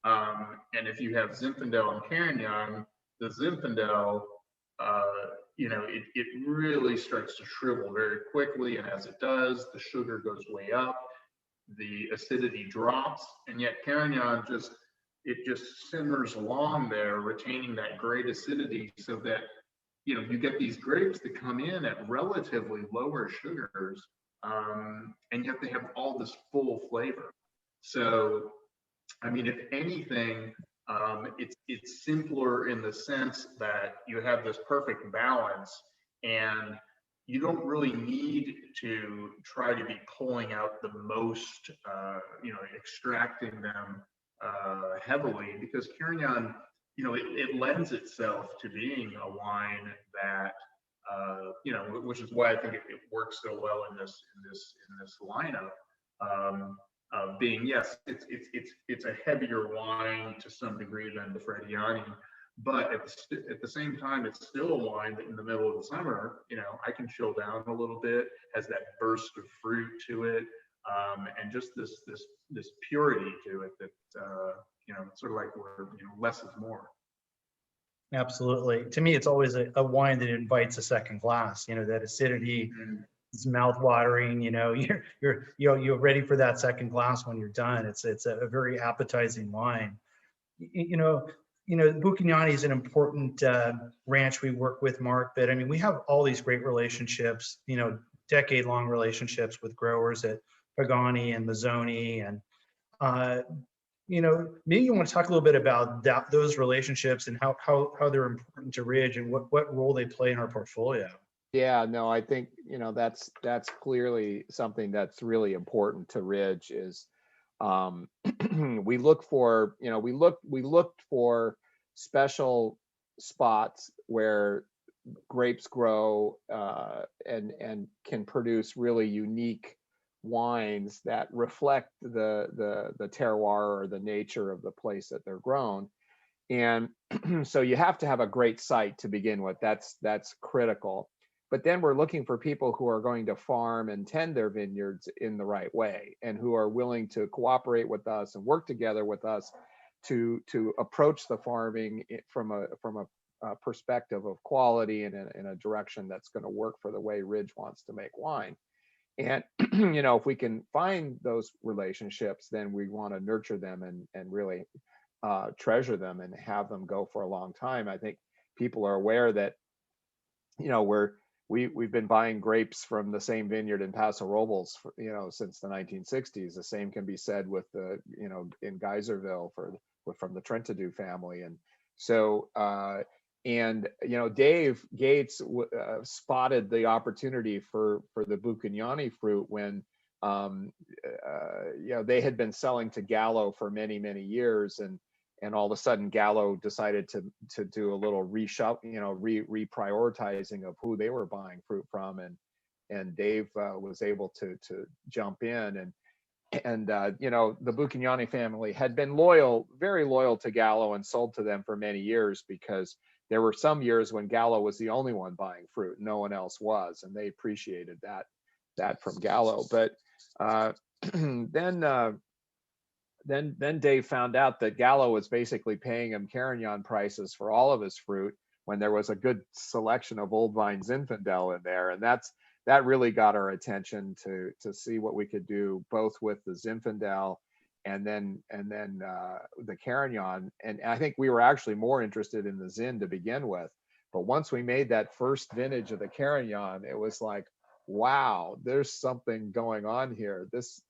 and if you have Zinfandel and Carignan, the Zinfandel, it really starts to shrivel very quickly, and as it does, the sugar goes way up, the acidity drops, and yet Carignan just simmers along there, retaining that great acidity, so that you get these grapes that come in at relatively lower sugars, and yet they have all this full flavor. So, I mean, if anything, it's simpler in the sense that you have this perfect balance, and you don't really need to try to be pulling out the most, extracting them heavily, because Carignan, it lends itself to being a wine that, which is why I think it works so well in this lineup. Being, yes, it's a heavier wine to some degree than the Frediani, but at the same time, it's still a wine that in the middle of the summer, I can chill down a little bit, has that burst of fruit to it, and just this purity to it that, sort of like where, less is more. Absolutely. To me, it's always a wine that invites a second glass. That acidity. It's mouth-watering. You're ready for that second glass when you're done. It's a very appetizing wine. Buchignani is an important ranch we work with, Mark. But I mean, we have all these great relationships. Decade-long relationships with growers at Pagani and Mazzoni, and maybe you want to talk a little bit about those relationships and how they're important to Ridge and what role they play in our portfolio. Yeah, no, I think, that's clearly something that's really important to Ridge is, we looked for special spots where grapes grow, and can produce really unique wines that reflect the terroir or the nature of the place that they're grown. And so you have to have a great site to begin with. That's critical. But then we're looking for people who are going to farm and tend their vineyards in the right way, and who are willing to cooperate with us and work together with us to approach the farming from a perspective of quality and in a direction that's going to work for the way Ridge wants to make wine. And if we can find those relationships, then we want to nurture them and really treasure them and have them go for a long time. I think people are aware that we've been buying grapes from the same vineyard in Paso Robles, since the 1960s. The same can be said with in Geyserville from the Trentadue family. And so, Dave Gates spotted the opportunity for the Buchignani fruit when, they had been selling to Gallo for many, many years. And all of a sudden, Gallo decided to do a little reprioritizing of who they were buying fruit from, and Dave was able to jump in, and the Buchignani family had been very loyal to Gallo, and sold to them for many years, because there were some years when Gallo was the only one buying fruit, no one else was, and they appreciated that from Gallo. But then Dave found out that Gallo was basically paying him Carignan prices for all of his fruit, when there was a good selection of old vine Zinfandel in there. And that really got our attention to see what we could do both with the Zinfandel and then the Carignan. And I think we were actually more interested in the Zin to begin with. But once we made that first vintage of the Carignan, it was like, wow, there's something going on here. This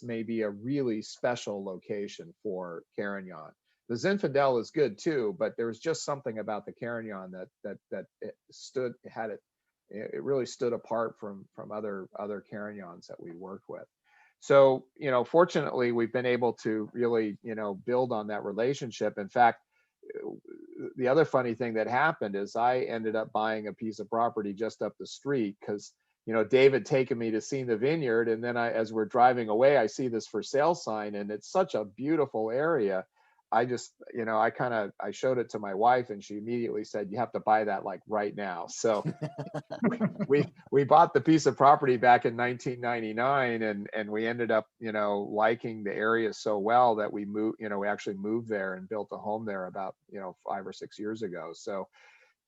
may be a really special location for Carignan. The Zinfandel is good too, but there was just something about the Carignan that it really stood apart from other Carignans that we worked with. So, fortunately, we've been able to really, build on that relationship. In fact, the other funny thing that happened is I ended up buying a piece of property just up the street because, David taken me to see the vineyard. And then as we're driving away, I see this for sale sign, and it's such a beautiful area. I just, I showed it to my wife, and she immediately said, "You have to buy that like right now." So we bought the piece of property back in 1999, and we ended up, liking the area so well that we moved, we actually moved there and built a home there about, 5 or 6 years ago. So,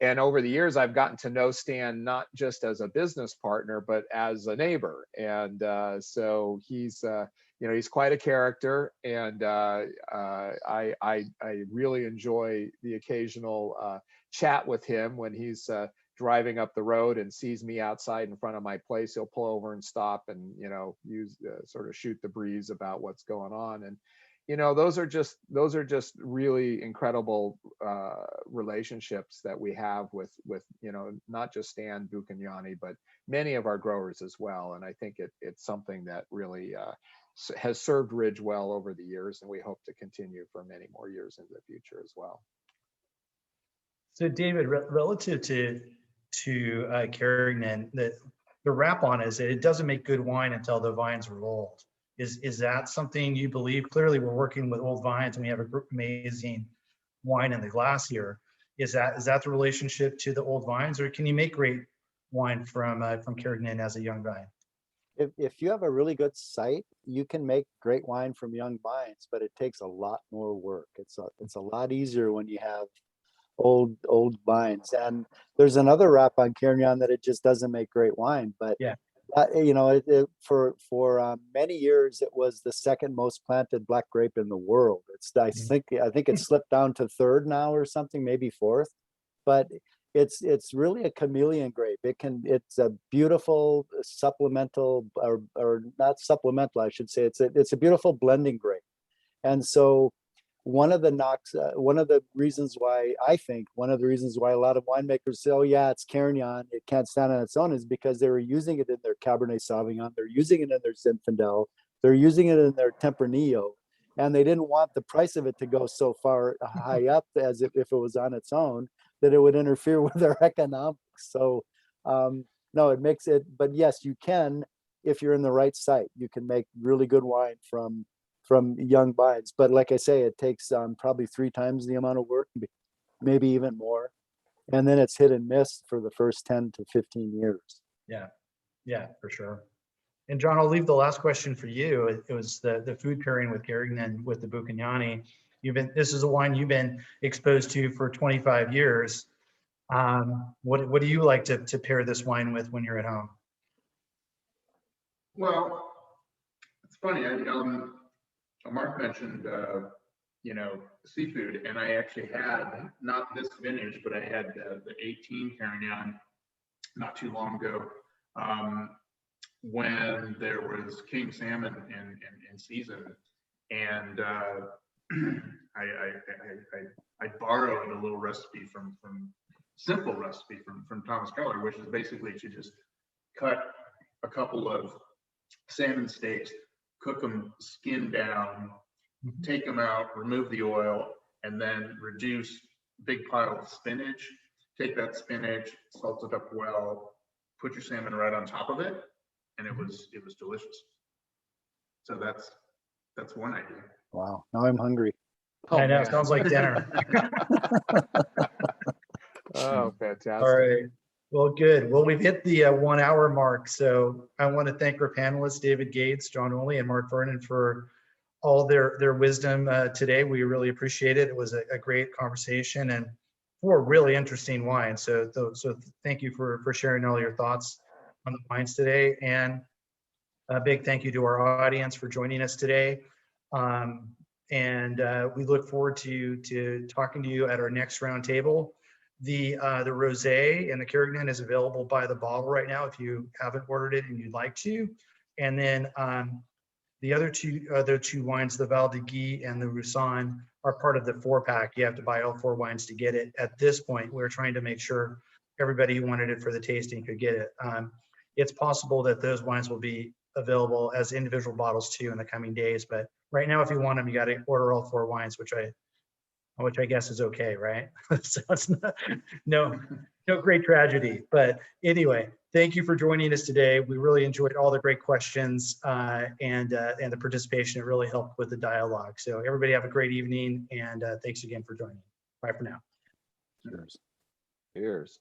and over the years, I've gotten to know Stan not just as a business partner, but as a neighbor. And so he's, he's quite a character, and I really enjoy the occasional chat with him when he's driving up the road and sees me outside in front of my place. He'll pull over and stop and, use sort of shoot the breeze about what's going on. And, those are just really incredible relationships that we have with, not just Stan Buchignani, but many of our growers as well. And I think it's something that really has served Ridge well over the years, and we hope to continue for many more years into the future as well. So David, relative to Carignane, the wrap on is that it doesn't make good wine until the vines are old. Is that something you believe? Clearly, we're working with old vines, and we have amazing wine in the glass here. Is that the relationship to the old vines, or can you make great wine from Carignane as a young vine? If you have a really good site, you can make great wine from young vines, but it takes a lot more work. It's a lot easier when you have old vines. And there's another wrap on Carignane that it just doesn't make great wine. But yeah, for many years it was the second most planted black grape in the world. I think it slipped down to third now or something, maybe fourth. But it's really a chameleon grape. It's a beautiful supplemental, or not supplemental, I should say. It's a beautiful blending grape. And so one of the reasons why a lot of winemakers say, "Oh yeah, it's Carignane, it can't stand on its own," is because they were using it in their Cabernet Sauvignon, they're using it in their Zinfandel, they're using it in their Tempranillo, and they didn't want the price of it to go so far high up as if it was on its own, that it would interfere with their economics. So no, it makes it, but yes, you can, if you're in the right site, you can make really good wine from young vines. But like I say, it takes probably 3 times the amount of work, maybe even more. And then it's hit and miss for the first 10 to 15 years. Yeah, for sure. And John, I'll leave the last question for you. It was the food pairing with Carignane with the Buchignani. This is a wine you've been exposed to for 25 years. What do you like to pair this wine with when you're at home? Well, it's funny. Mark mentioned, seafood, and I actually had, not this vintage, but I had the 18 Carignane not too long ago, when there was king salmon in season, and I borrowed a little recipe from simple recipe from Thomas Keller, which is basically to just cut a couple of salmon steaks, cook them skin down, take them out, remove the oil, and then reduce a big pile of spinach. Take that spinach, salt it up well, put your salmon right on top of it, and it was delicious. So that's one idea. Wow, now I'm hungry. I know, it sounds like dinner. Oh, fantastic. All right. Well, good. Well, we've hit the 1 hour mark. So I want to thank our panelists, David Gates, John Olney, and Mark Vernon, for all their wisdom today. We really appreciate it. It was a great conversation and 4 really interesting wines. So thank you for sharing all your thoughts on the wines today. And a big thank you to our audience for joining us today. And we look forward to talking to you at our next roundtable. The Rosé and the Carignane is available by the bottle right now if you haven't ordered it and you'd like to. And then the other two wines, the Valdegee and the Roussanne, are part of the 4-pack. You have to buy all 4 wines to get it. At this point, we're trying to make sure everybody who wanted it for the tasting could get it. It's possible that those wines will be available as individual bottles too in the coming days. But right now, if you want them, you got to order all 4 wines, which I guess is okay, right? So it's no great tragedy. But anyway, thank you for joining us today. We really enjoyed all the great questions and the participation. It really helped with the dialogue. So everybody have a great evening, and thanks again for joining. Bye for now. Cheers. Cheers.